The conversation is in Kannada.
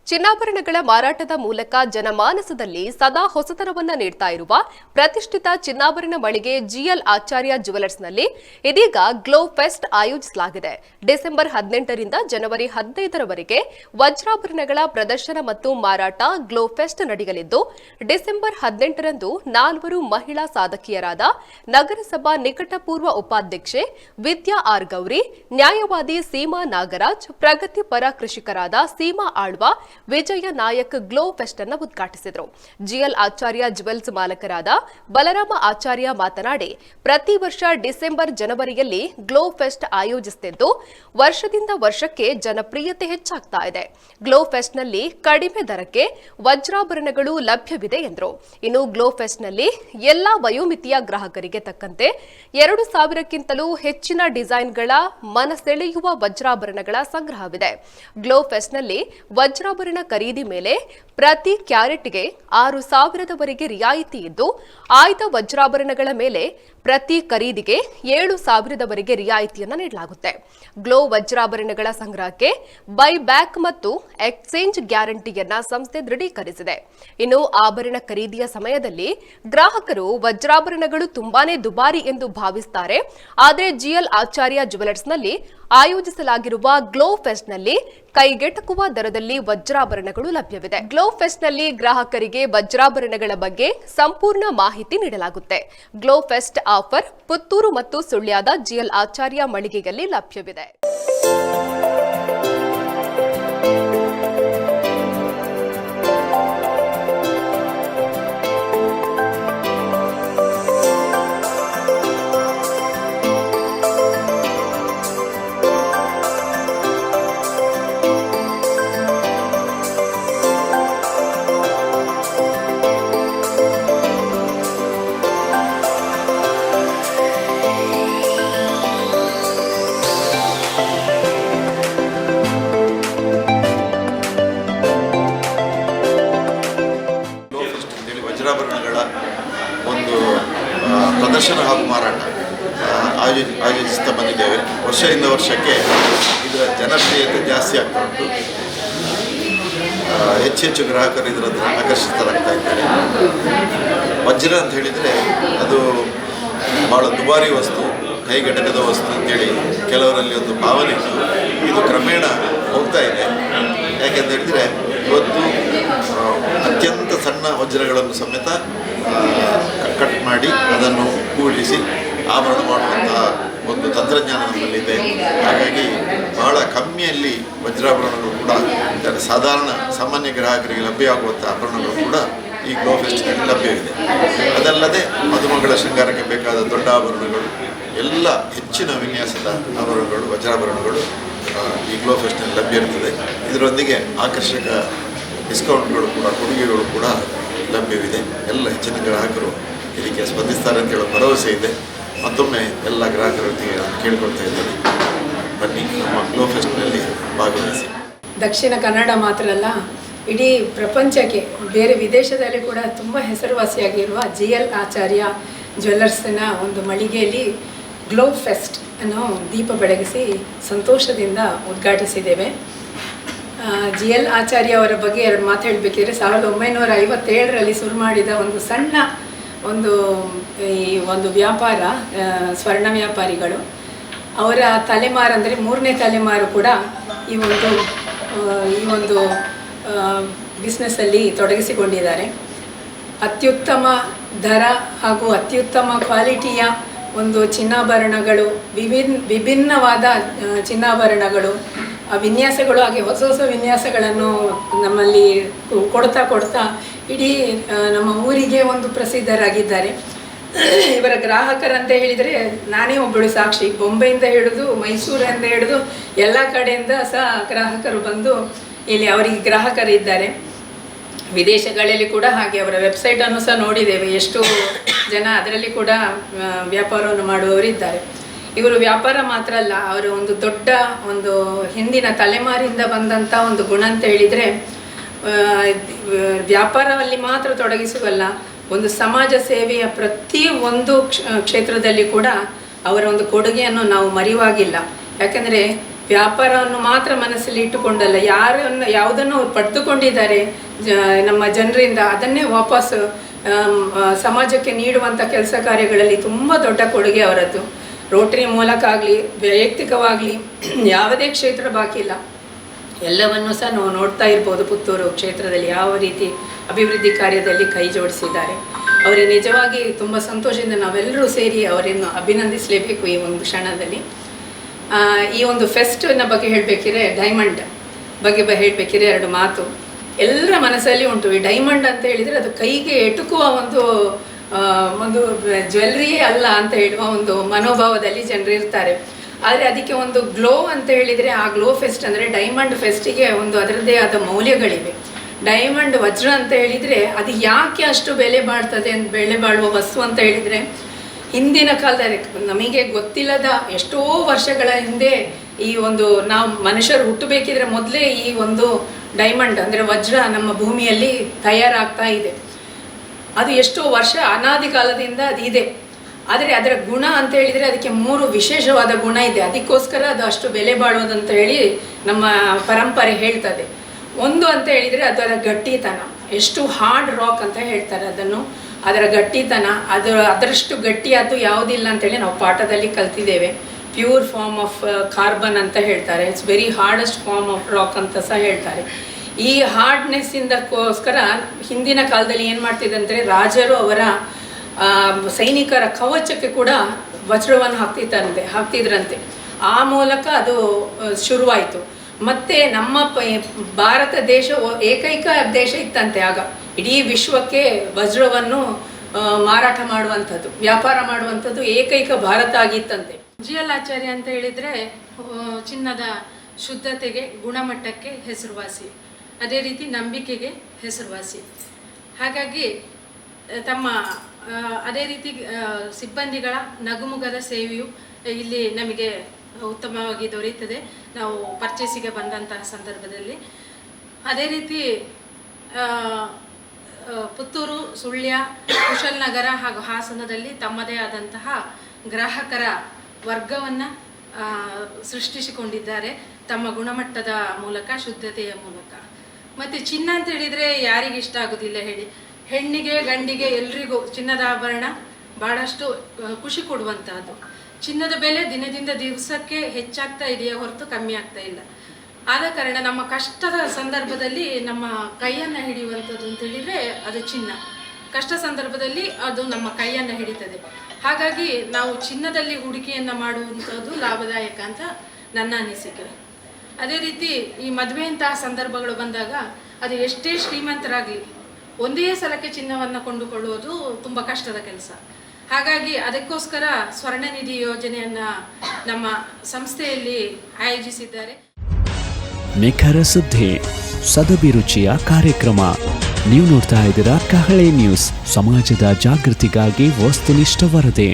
ಚಿನ್ನಾಭರಣಗಳ ಮಾರಾಟದ ಮೂಲಕ ಜನಮಾನಸದಲ್ಲಿ ಸದಾ ಹೊಸತನವನ್ನ ನೀಡ್ತಾ ಇರುವ ಪ್ರತಿಷ್ಠಿತ ಚಿನ್ನಾಭರಣ ಮಳಿಗೆ ಜಿಎಲ್ ಆಚಾರ್ಯ ಜ್ಯುವೆಲರ್ಸ್ನಲ್ಲಿ ಇದೀಗ ಗ್ಲೋ ಫೆಸ್ಟ್ ಆಯೋಜಿಸಲಾಗಿದೆ. ಡಿಸೆಂಬರ್ 18ರಿಂದ ಜನವರಿ 15ರವರೆಗೆ ವಜ್ರಾಭರಣಗಳ ಪ್ರದರ್ಶನ ಮತ್ತು ಮಾರಾಟ ಗ್ಲೋ ಫೆಸ್ಟ್ ನಡೆಯಲಿದ್ದು, ಡಿಸೆಂಬರ್ 18ರಂದು 4 ಮಹಿಳಾ ಸಾಧಕಿಯರಾದ ನಗರಸಭಾ ನಿಕಟಪೂರ್ವ ಉಪಾಧ್ಯಕ್ಷೆ ವಿದ್ಯಾ ಆರ್ ಗೌರಿ, ನ್ಯಾಯವಾದಿ ಸೀಮಾ ನಾಗರಾಜ್, ಪ್ರಗತಿಪರ ಕೃಷಿಕರಾದ ಸೀಮಾ ಆಳ್ವ, ವಿಜಯ ನಾಯಕ್ ಗ್ಲೋ ಫೆಸ್ಟ್ ಅನ್ನು ಉದ್ಘಾಟಿಸಿದರು. ಜಿಎಲ್ ಆಚಾರ್ಯ ಜ್ಯುವೆಲ್ಸ್ ಮಾಲಕರಾದ ಬಲರಾಮ ಆಚಾರ್ಯ ಮಾತನಾಡಿ, ಪ್ರತಿ ವರ್ಷ ಡಿಸೆಂಬರ್ ಜನವರಿಯಲ್ಲಿ ಗ್ಲೋ ಫೆಸ್ಟ್ ಆಯೋಜಿಸುತ್ತಿದ್ದು, ವರ್ಷದಿಂದ ವರ್ಷಕ್ಕೆ ಜನಪ್ರಿಯತೆ ಹೆಚ್ಚಾಗ್ತಾ ಇದೆ. ಗ್ಲೋ ಫೆಸ್ಟ್ನಲ್ಲಿ ಕಡಿಮೆ ದರಕ್ಕೆ ವಜ್ರಾಭರಣಗಳು ಲಭ್ಯವಿದೆ ಎಂದರು. ಇನ್ನು ಗ್ಲೋ ಫೆಸ್ಟ್ನಲ್ಲಿ ಎಲ್ಲಾ ವಯೋಮಿತಿಯ ಗ್ರಾಹಕರಿಗೆ ತಕ್ಕಂತೆ 2000ಕ್ಕಿಂತಲೂ ಹೆಚ್ಚಿನ ಡಿಸೈನ್ಗಳ ಮನಸೆಳೆಯುವ ವಜ್ರಾಭರಣಗಳ ಸಂಗ್ರಹವಿದೆ. ಗ್ಲೋ ಫೆಸ್ಟ್ನಲ್ಲಿ ವಜ್ರಾಭರಣ ಖರೀದಿ ಮೇಲೆ ಪ್ರತಿ ಕ್ಯಾರೆಟ್ಗೆ 6,000ವರೆಗೆ ರಿಯಾಯಿತಿ ಇದ್ದು, ಆಯ್ದ ವಜ್ರಾಭರಣಗಳ ಮೇಲೆ ಪ್ರತಿ ಖರೀದಿಗೆ 7,000ವರೆಗೆ ರಿಯಾಯಿತಿಯನ್ನು ನೀಡಲಾಗುತ್ತೆ. ಗ್ಲೋ ವಜ್ರಾಭರಣಗಳ ಸಂಗ್ರಹಕ್ಕೆ ಬೈ ಬ್ಯಾಕ್ ಮತ್ತು ಎಕ್ಸ್ಚೇಂಜ್ ಗ್ಯಾರಂಟಿಯನ್ನ ಸಂಸ್ಥೆ ದೃಢೀಕರಿಸಿದೆ. ಇನ್ನು ಆಭರಣ ಖರೀದಿಯ ಸಮಯದಲ್ಲಿ ಗ್ರಾಹಕರು ವಜ್ರಾಭರಣಗಳು ತುಂಬಾನೇ ದುಬಾರಿ ಎಂದು ಭಾವಿಸುತ್ತಾರೆ. ಆದರೆ ಜಿಎಲ್ ಆಚಾರ್ಯ ಜ್ಯುವೆಲರ್ಸ್ನಲ್ಲಿ ಆಯೋಜಿಸಲಾಗಿರುವ ಗ್ಲೋ ಫೆಸ್ಟ್ನಲ್ಲಿ ಕೈಗೆಟಕುವ ದರದಲ್ಲಿ ವಜ್ರಾಭರಣಗಳು ಲಭ್ಯವಿದೆ. ಗ್ಲೋ ಫೆಸ್ಟ್ನಲ್ಲಿ ಗ್ರಾಹಕರಿಗೆ ವಜ್ರಾಭರಣಗಳ ಬಗ್ಗೆ ಸಂಪೂರ್ಣ ಮಾಹಿತಿ ನೀಡಲಾಗುತ್ತೆ. ಗ್ಲೋ ಫೆಸ್ಟ್ ಆಫರ್ ಪುತ್ತೂರು ಮತ್ತು ಸುಳ್ಯದ ಜಿಎಲ್ ಆಚಾರ್ಯ ಮಳಿಗೆಯಲ್ಲಿ ಲಭ್ಯವಿದೆ. ವಜ್ರಾಭರಣಗಳ ಒಂದು ಪ್ರದರ್ಶನ ಹಾಗೂ ಮಾರಾಟ ಆಯೋಜಿಸ್ತಾ ಬಂದಿದ್ದೇವೆ. ವರ್ಷದಿಂದ ವರ್ಷಕ್ಕೆ ಇದರ ಜನಪ್ರಿಯತೆ ಜಾಸ್ತಿ ಆಗ್ತಾ ಉಂಟು. ಹೆಚ್ಚು ಗ್ರಾಹಕರು ಇದರಲ್ಲಿ ಆಕರ್ಷಿತರಾಗ್ತಾ ಇದ್ದಾರೆ. ವಜ್ರ ಅಂತ ಹೇಳಿದರೆ ಅದು ಭಾಳ ದುಬಾರಿ ವಸ್ತು, ಕೈಗೆಟಕದ ವಸ್ತು ಅಂತೇಳಿ ಕೆಲವರಲ್ಲಿ ಒಂದು ಭಾವನೆ ಇತ್ತು. ಇದು ಕ್ರಮೇಣ ಹೋಗ್ತಾ ಇದೆ. ಯಾಕೆಂತ ಹೇಳಿದರೆ ಇವತ್ತು ಅತ್ಯಂತ ಸಣ್ಣ ವಜ್ರಗಳನ್ನು ಸಮೇತ ಕಟ್ ಮಾಡಿ ಅದನ್ನು ಕೂಡಿಸಿ ಆಭರಣ ಮಾಡುವಂತಹ ಒಂದು ತಂತ್ರಜ್ಞಾನ ನಮ್ಮಲ್ಲಿದೆ. ಹಾಗಾಗಿ ಬಹಳ ಕಮ್ಮಿಯಲ್ಲಿ ವಜ್ರಾಭರಣಗಳು ಕೂಡ ಸಾಮಾನ್ಯ ಗ್ರಾಹಕರಿಗೆ ಲಭ್ಯವಾಗುವಂಥ ಆಭರಣಗಳು ಕೂಡ ಈ ಗ್ಲೋ ಫೆಸ್ಟ್ನಲ್ಲಿ ಲಭ್ಯವಿದೆ. ಅದಲ್ಲದೆ ಮದುಮಗಳ ಶೃಂಗಾರಕ್ಕೆ ಬೇಕಾದ ದೊಡ್ಡ ಆಭರಣಗಳು, ಎಲ್ಲ ಹೆಚ್ಚಿನ ವಿನ್ಯಾಸದ ಆಭರಣಗಳು, ವಜ್ರಾಭರಣಗಳು ಈ ಗ್ಲೋ ಫೆಸ್ಟ್ನಲ್ಲಿ ಲಭ್ಯ ಇರ್ತದೆ. ಇದರೊಂದಿಗೆ ಆಕರ್ಷಕ ಡಿಸ್ಕೌಂಟ್ಗಳು ಕೂಡ, ಕೊಡುಗೆಗಳು ಕೂಡ ಲಭ್ಯವಿದೆ. ಎಲ್ಲ ಹೆಚ್ಚಿನ ಗ್ರಾಹಕರು ಇದಕ್ಕೆ ಸ್ಪಂದಿಸ್ತಾರೆ ಅಂತ ಹೇಳೋ ಭರವಸೆ ಇದೆ. ಮತ್ತೊಮ್ಮೆ ಎಲ್ಲ ಗ್ರಾಹಕರೊಟ್ಟಿಗೆ ನಾನು ಕೇಳಿಕೊಳ್ತಾ ಇದ್ದೇನೆ, ಬನ್ನಿ ನಮ್ಮ ಗ್ಲೋ ಫೆಸ್ಟ್ನಲ್ಲಿ ಭಾಗವಹಿಸಿ. ದಕ್ಷಿಣ ಕನ್ನಡ ಮಾತ್ರ ಅಲ್ಲ, ಇಡೀ ಪ್ರಪಂಚಕ್ಕೆ, ಬೇರೆ ವಿದೇಶದಲ್ಲಿ ಕೂಡ ತುಂಬ ಹೆಸರುವಾಸಿಯಾಗಿರುವ ಜಿಎಲ್ ಆಚಾರ್ಯ ಜ್ಯುವೆಲ್ಲರ್ಸ್ನ ಒಂದು ಮಳಿಗೆಯಲ್ಲಿ ಗ್ಲೋ ಫೆಸ್ಟ್ ಅನ್ನು ದೀಪ ಬೆಳಗಿಸಿ ಸಂತೋಷದಿಂದ ಉದ್ಘಾಟಿಸಿದ್ದೇವೆ. ಜಿಎಲ್ ಆಚಾರ್ಯ ಅವರ ಬಗ್ಗೆ ಎರಡು ಮಾತು ಹೇಳಬೇಕಿದ್ರೆ, 1957ರಲ್ಲಿ ಶುರು ಮಾಡಿದ ಒಂದು ಸಣ್ಣ ಒಂದು ವ್ಯಾಪಾರ, ಸ್ವರ್ಣ ವ್ಯಾಪಾರಿಗಳು. ಅವರ ತಲೆಮಾರು ಅಂದರೆ 3ನೇ ತಲೆಮಾರು ಕೂಡ ಈ ಒಂದು ಬಿಸ್ನೆಸ್ಸಲ್ಲಿ ತೊಡಗಿಸಿಕೊಂಡಿದ್ದಾರೆ. ಅತ್ಯುತ್ತಮ ದರ ಹಾಗೂ ಅತ್ಯುತ್ತಮ ಕ್ವಾಲಿಟಿಯ ಒಂದು ಚಿನ್ನಾಭರಣಗಳು, ವಿಭಿನ್ನವಾದ ಚಿನ್ನಾಭರಣಗಳು, ವಿನ್ಯಾಸಗಳು, ಹಾಗೆ ಹೊಸ ಹೊಸ ವಿನ್ಯಾಸಗಳನ್ನು ನಮ್ಮಲ್ಲಿ ಕೊಡ್ತಾ ಇಡೀ ನಮ್ಮ ಊರಿಗೆ ಒಂದು ಪ್ರಸಿದ್ಧರಾಗಿದ್ದಾರೆ. ಇವರ ಗ್ರಾಹಕರಂತ ಹೇಳಿದರೆ ನಾನೇ ಒಬ್ಬಳು ಸಾಕ್ಷಿ. ಬೊಂಬೆಯಿಂದ ಹಿಡಿದು ಮೈಸೂರಿಂದ ಹಿಡಿದು ಎಲ್ಲ ಕಡೆಯಿಂದ ಸಹ ಗ್ರಾಹಕರು ಬಂದು ಇಲ್ಲಿ ಅವರಿಗೆ ಗ್ರಾಹಕರಿದ್ದಾರೆ. ವಿದೇಶಗಳಲ್ಲಿ ಕೂಡ ಹಾಗೆ ಅವರ ವೆಬ್ಸೈಟನ್ನು ಸಹ ನೋಡಿದ್ದೇವೆ. ಎಷ್ಟು ಜನ ಅದರಲ್ಲಿ ಕೂಡ ವ್ಯಾಪಾರವನ್ನು ಮಾಡುವವರಿದ್ದಾರೆ. ಇವರು ವ್ಯಾಪಾರ ಮಾತ್ರ ಅಲ್ಲ, ಅವರ ಒಂದು ದೊಡ್ಡ ಒಂದು ಹಿಂದಿನ ತಲೆಮಾರಿಂದ ಬಂದಂಥ ಒಂದು ಗುಣ ಅಂತ ಹೇಳಿದರೆ, ವ್ಯಾಪಾರದಲ್ಲಿ ಮಾತ್ರ ತೊಡಗಿಸುವಲ್ಲ, ಒಂದು ಸಮಾಜ ಸೇವೆಯ ಪ್ರತಿ ಒಂದು ಕ್ಷೇತ್ರದಲ್ಲಿ ಕೂಡ ಅವರ ಒಂದು ಕೊಡುಗೆಯನ್ನು ನಾವು ಮರೆಯುವಾಗಿಲ್ಲ. ಯಾಕೆಂದರೆ ವ್ಯಾಪಾರವನ್ನು ಮಾತ್ರ ಮನಸ್ಸಲ್ಲಿ ಇಟ್ಟುಕೊಂಡಲ್ಲ, ಯಾವುದನ್ನು ಅವ್ರು ಪಡೆದುಕೊಂಡಿದ್ದಾರೆ ನಮ್ಮ ಜನರಿಂದ ಅದನ್ನೇ ವಾಪಸ್ ಸಮಾಜಕ್ಕೆ ನೀಡುವಂಥ ಕೆಲಸ ಕಾರ್ಯಗಳಲ್ಲಿ ತುಂಬ ದೊಡ್ಡ ಕೊಡುಗೆ ಅವರದ್ದು. ರೋಟರಿ ಮೂಲಕ ಆಗಲಿ ವೈಯಕ್ತಿಕವಾಗಲಿ ಯಾವುದೇ ಕ್ಷೇತ್ರ ಬಾಕಿ ಇಲ್ಲ. ಎಲ್ಲವನ್ನೂ ಸಹ ನಾವು ನೋಡ್ತಾ ಇರ್ಬೋದು. ಪುತ್ತೂರು ಕ್ಷೇತ್ರದಲ್ಲಿ ಯಾವ ರೀತಿ ಅಭಿವೃದ್ಧಿ ಕಾರ್ಯದಲ್ಲಿ ಕೈ ಜೋಡಿಸಿದ್ದಾರೆ. ಅವರಿಗೆ ನಿಜವಾಗಿ ತುಂಬ ಸಂತೋಷದಿಂದ ನಾವೆಲ್ಲರೂ ಸೇರಿ ಅವರನ್ನು ಅಭಿನಂದಿಸಲೇಬೇಕು ಈ ಒಂದು ಕ್ಷಣದಲ್ಲಿ. ಈ ಒಂದು ಫೆಸ್ಟಿನ ಬಗ್ಗೆ ಹೇಳಬೇಕಿದ್ರೆ, ಡೈಮಂಡ್ ಬಗ್ಗೆ ಹೇಳಬೇಕಿದ್ರೆ 2 ಮಾತು ಎಲ್ಲರ ಮನಸ್ಸಲ್ಲಿ ಉಂಟು. ಈ ಡೈಮಂಡ್ ಅಂತ ಹೇಳಿದರೆ ಅದು ಕೈಗೆ ಎಟುಕುವ ಒಂದು ಜ್ಯುವೆಲ್ರಿಯೇ ಅಲ್ಲ ಅಂತ ಹೇಳುವ ಒಂದು ಮನೋಭಾವದಲ್ಲಿ ಜನರು ಇರ್ತಾರೆ. ಆದರೆ ಅದಕ್ಕೆ ಒಂದು ಗ್ಲೋ ಅಂತ ಹೇಳಿದರೆ, ಆ ಗ್ಲೋ ಫೆಸ್ಟ್ ಅಂದರೆ ಡೈಮಂಡ್ ಫೆಸ್ಟಿಗೆ ಒಂದು ಅದರದ್ದೇ ಆದ ಮೌಲ್ಯಗಳಿವೆ. ಡೈಮಂಡ್ ವಜ್ರ ಅಂತ ಹೇಳಿದರೆ ಅದು ಯಾಕೆ ಅಷ್ಟು ಬೆಲೆ ಬಾಳುವ ವಸ್ತು ಅಂತ ಹೇಳಿದರೆ, ಹಿಂದಿನ ಕಾಲದಲ್ಲಿ ನಮಗೆ ಗೊತ್ತಿಲ್ಲದ ಎಷ್ಟೋ ವರ್ಷಗಳ ಹಿಂದೆ ಈ ಒಂದು ನಾವು ಮನುಷ್ಯರು ಹುಟ್ಟಬೇಕಿದ್ರೆ ಮೊದಲೇ ಈ ಒಂದು ಡೈಮಂಡ್ ಅಂದರೆ ವಜ್ರ ನಮ್ಮ ಭೂಮಿಯಲ್ಲಿ ತಯಾರಾಗ್ತಾ ಇದೆ. ಅದು ಎಷ್ಟೋ ವರ್ಷ ಅನಾದಿ ಕಾಲದಿಂದ ಅದು ಇದೆ. ಆದರೆ ಅದರ ಗುಣ ಅಂತ ಹೇಳಿದರೆ ಅದಕ್ಕೆ 3 ವಿಶೇಷವಾದ ಗುಣ ಇದೆ. ಅದಕ್ಕೋಸ್ಕರ ಅದು ಅಷ್ಟು ಬೆಲೆ ಬಾಳುವುದಂತ ಹೇಳಿ ನಮ್ಮ ಪರಂಪರೆ ಹೇಳ್ತದೆ. ಒಂದು ಅಂತ ಹೇಳಿದರೆ ಅದರ ಗಟ್ಟಿತನ, ಎಷ್ಟು ಹಾರ್ಡ್ ರಾಕ್ ಅಂತ ಹೇಳ್ತಾರೆ ಅದನ್ನು, ಅದರ ಗಟ್ಟಿತನ, ಅದರಷ್ಟು ಗಟ್ಟಿಯಾದ್ದು ಯಾವುದಿಲ್ಲ ಅಂತೇಳಿ ನಾವು ಪಾಠದಲ್ಲಿ ಕಲ್ತಿದ್ದೇವೆ. ಪ್ಯೂರ್ ಫಾರ್ಮ್ ಆಫ್ ಕಾರ್ಬನ್ ಅಂತ ಹೇಳ್ತಾರೆ. It's very hardest form of rock ಅಂತ ಸಹ ಹೇಳ್ತಾರೆ. ಈ ಹಾರ್ಡ್ನೆಸ್ಸಿಂದಕ್ಕೋಸ್ಕರ ಹಿಂದಿನ ಕಾಲದಲ್ಲಿ ಏನು ಮಾಡ್ತಿದ್ದಂದರೆ, ರಾಜರು ಅವರ ಸೈನಿಕರ ಕವಚಕ್ಕೆ ಕೂಡ ವಜ್ರವನ್ನು ಹಾಕ್ತಿದ್ರಂತೆ. ಆ ಮೂಲಕ ಅದು ಶುರುವಾಯಿತು. ಮತ್ತು ನಮ್ಮ ಭಾರತ ದೇಶ ಏಕೈಕ ದೇಶ ಇತ್ತಂತೆ ಆಗ ಇಡೀ ವಿಶ್ವಕ್ಕೆ ವಜ್ರವನ್ನು ಮಾರಾಟ ಮಾಡುವಂಥದ್ದು, ವ್ಯಾಪಾರ ಮಾಡುವಂಥದ್ದು ಏಕೈಕ ಭಾರತ ಆಗಿತ್ತಂತೆ. GL ಆಚಾರ್ಯ ಅಂತ ಹೇಳಿದರೆ ಚಿನ್ನದ ಶುದ್ಧತೆಗೆ, ಗುಣಮಟ್ಟಕ್ಕೆ ಹೆಸರುವಾಸಿ, ಅದೇ ರೀತಿ ನಂಬಿಕೆಗೆ ಹೆಸರುವಾಸಿ. ಹಾಗಾಗಿ ಅದೇ ರೀತಿ ಸಿಬ್ಬಂದಿಗಳ ನಗುಮುಗದ ಸೇವೆಯು ಇಲ್ಲಿ ನಮಗೆ ಉತ್ತಮವಾಗಿ ದೊರೆಯುತ್ತದೆ ನಾವು ಪರ್ಚೇಸಿಗೆ ಬಂದಂತಹ ಸಂದರ್ಭದಲ್ಲಿ. ಅದೇ ರೀತಿ ಪುತ್ತೂರು, ಸುಳ್ಯ, ಕುಶಲನಗರ ಹಾಗೂ ಹಾಸನದಲ್ಲಿ ತಮ್ಮದೇ ಆದಂತಹ ಗ್ರಾಹಕರ ವರ್ಗವನ್ನು ಸೃಷ್ಟಿಸಿಕೊಂಡಿದ್ದಾರೆ ತಮ್ಮ ಗುಣಮಟ್ಟದ ಮೂಲಕ, ಶುದ್ಧತೆಯ ಮೂಲಕ. ಮತ್ತು ಚಿನ್ನ ಅಂತ ಹೇಳಿದರೆ ಯಾರಿಗೆ ಇಷ್ಟ ಆಗೋದಿಲ್ಲ ಹೇಳಿ? ಹೆಣ್ಣಿಗೆ ಗಂಡಿಗೆ ಎಲ್ರಿಗೂ ಚಿನ್ನದ ಆಭರಣ ಭಾಳಷ್ಟು ಖುಷಿ ಕೊಡುವಂಥದ್ದು. ಚಿನ್ನದ ಬೆಲೆ ದಿನದಿಂದ ದಿವಸಕ್ಕೆ ಹೆಚ್ಚಾಗ್ತಾ ಇದೆಯೇ ಹೊರತು ಕಮ್ಮಿ ಆಗ್ತಾ ಇಲ್ಲ. ಆದ ಕಾರಣ ನಮ್ಮ ಕಷ್ಟದ ಸಂದರ್ಭದಲ್ಲಿ ನಮ್ಮ ಕೈಯನ್ನು ಹಿಡಿಯುವಂಥದ್ದು ಅಂತ ಹೇಳಿದರೆ ಅದು ಚಿನ್ನ. ಕಷ್ಟ ಸಂದರ್ಭದಲ್ಲಿ ಅದು ನಮ್ಮ ಕೈಯನ್ನು ಹಿಡಿತದೆ. ಹಾಗಾಗಿ ನಾವು ಚಿನ್ನದಲ್ಲಿ ಹೂಡಿಕೆಯನ್ನು ಮಾಡುವಂಥದ್ದು ಲಾಭದಾಯಕ ಅಂತ ನನ್ನ ಅನಿಸಿಕೆ. ಅದೇ ರೀತಿ ಈ ಮದುವೆಯಂತಹ ಸಂದರ್ಭಗಳು ಬಂದಾಗ ಅದು ಎಷ್ಟೇ ಶ್ರೀಮಂತರಾಗಲಿ ಒಂದೇ ಸಲಕ್ಕೆ ಚಿನ್ನವನ್ನು ಕೊಂಡುಕೊಳ್ಳುವುದು ತುಂಬ ಕಷ್ಟದ ಕೆಲಸ. ಹಾಗಾಗಿ ಅದಕ್ಕೋಸ್ಕರ ಸ್ವರ್ಣನಿಧಿ ಯೋಜನೆಯನ್ನು ನಮ್ಮ ಸಂಸ್ಥೆಯಲ್ಲಿ ಆಯೋಜಿಸಿದ್ದಾರೆ. ನಿಖರ ಸುದ್ದಿ, ಸದಭಿರುಚಿಯ ಕಾರ್ಯಕ್ರಮ. ನೀವು ನೋಡ್ತಾ ಇದ್ದೀರಾ ಕಹಳೆ ನ್ಯೂಸ್, ಸಮಾಜದ ಜಾಗೃತಿಗಾಗಿ ವಸ್ತುನಿಷ್ಠ ವರದಿ.